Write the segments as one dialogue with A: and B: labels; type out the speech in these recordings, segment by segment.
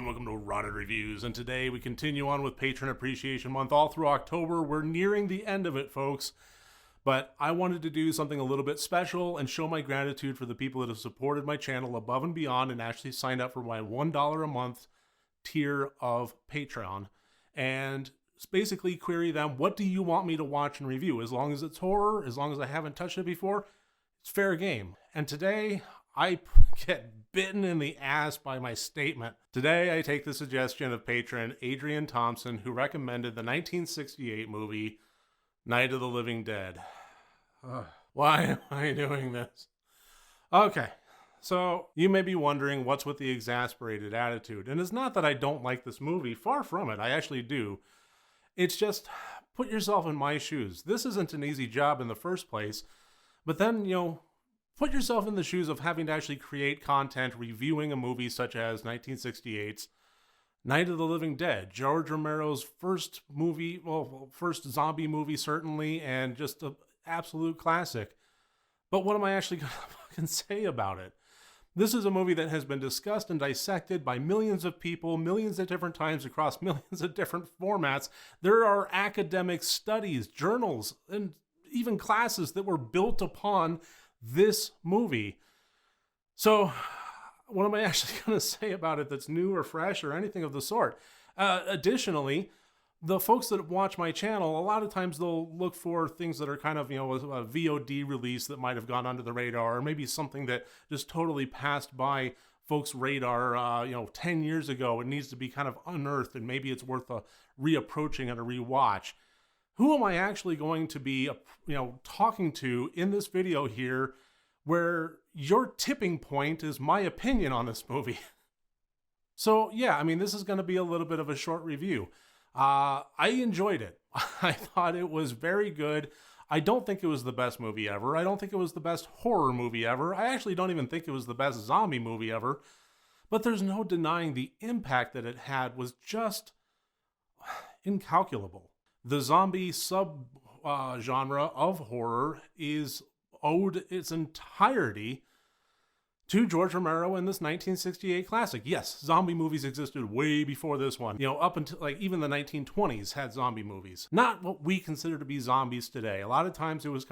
A: welcome to Rotted Reviews, and today we continue on with Patron Appreciation Month all through October. We're nearing the end of it, folks, but I wanted to do something a little bit special and show my gratitude for the people that have supported my channel above and beyond and actually signed up for my $1 a month tier of Patreon, and basically query them, what do you want me to watch and review? As long as it's horror, as long as I haven't touched it before, it's fair game. And today, I get bitten in the ass by my statement. Today, I take the suggestion of patron Adrianne Thompson, who recommended the 1968 movie, Night of the Living Dead. Why am I doing this? Okay, so you may be wondering what's with the exasperated attitude. And it's not that I don't like this movie, far from it, I actually do. It's just, put yourself in my shoes. This isn't an easy job in the first place, but then, put yourself in the shoes of having to actually create content reviewing a movie such as 1968's Night of the Living Dead, George Romero's first movie, well, first zombie movie certainly, and just an absolute classic. But what am I actually going to fucking say about it? This is a movie that has been discussed and dissected by millions of people, millions of different times across millions of different formats. There are academic studies, journals, and even classes that were built upon this movie. So what am I actually going to say about it that's new or fresh or anything of the sort? Additionally, the folks that watch my channel, a lot of times they'll look for things that are kind of, a VOD release that might have gone under the radar, or maybe something that just totally passed by folks' radar, 10 years ago. It needs to be kind of unearthed, and maybe it's worth a reapproaching and a rewatch. Who am I actually going to be, talking to in this video here, where your tipping point is my opinion on this movie? So yeah, this is going to be a little bit of a short review. I enjoyed it. I thought it was very good. I don't think it was the best movie ever. I don't think it was the best horror movie ever. I actually don't even think it was the best zombie movie ever. But there's no denying the impact that it had was just incalculable. The zombie sub-genre of horror is owed its entirety to George Romero in this 1968 classic. Yes, zombie movies existed way before this one. Up until even the 1920s had zombie movies. Not what we consider to be zombies today. A lot of times it was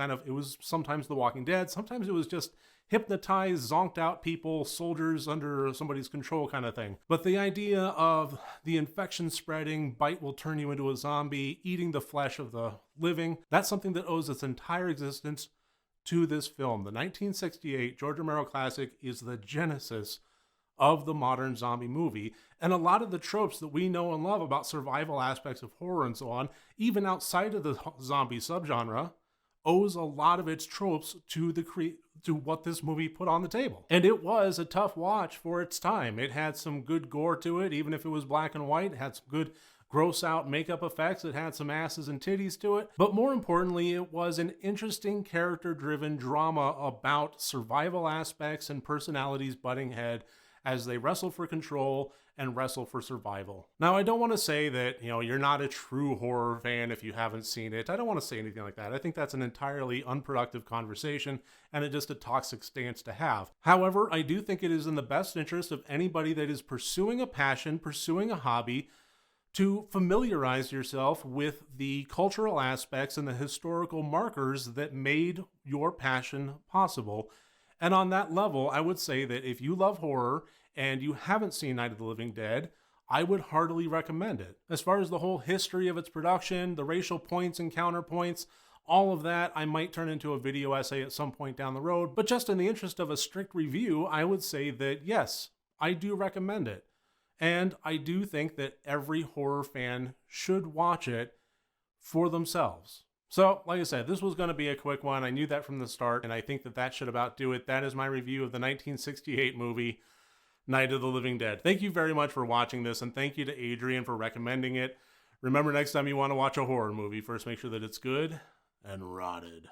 A: sometimes The Walking Dead, sometimes it was just hypnotized, zonked out people, soldiers under somebody's control kind of thing. But the idea of the infection spreading, bite will turn you into a zombie, eating the flesh of the living, that's something that owes its entire existence to this film. The 1968 George Romero classic is the genesis of the modern zombie movie, and a lot of the tropes that we know and love about survival aspects of horror and so on, even outside of the zombie subgenre, owes a lot of its tropes to what this movie put on the table. And it was a tough watch for its time. It had some good gore to it, even if it was black and white. It had some good gross out makeup effects. It had some asses and titties to it. But more importantly, it was an interesting character-driven drama about survival aspects and personalities butting head as they wrestle for control and wrestle for survival. Now, I don't want to say that, you're not a true horror fan if you haven't seen it. I don't want to say anything like that. I think that's an entirely unproductive conversation and just a toxic stance to have. However, I do think it is in the best interest of anybody that is pursuing a passion, pursuing a hobby, to familiarize yourself with the cultural aspects and the historical markers that made your passion possible. And on that level, I would say that if you love horror and you haven't seen Night of the Living Dead, I would heartily recommend it. As far as the whole history of its production, the racial points and counterpoints, all of that I might turn into a video essay at some point down the road. But just in the interest of a strict review, I would say that yes, I do recommend it. And I do think that every horror fan should watch it for themselves. So, like I said, this was going to be a quick one. I knew that from the start, and I think that should about do it. That is my review of the 1968 movie, Night of the Living Dead. Thank you very much for watching this, and thank you to Adrianne for recommending it. Remember, next time you want to watch a horror movie, first make sure that it's good and rotted.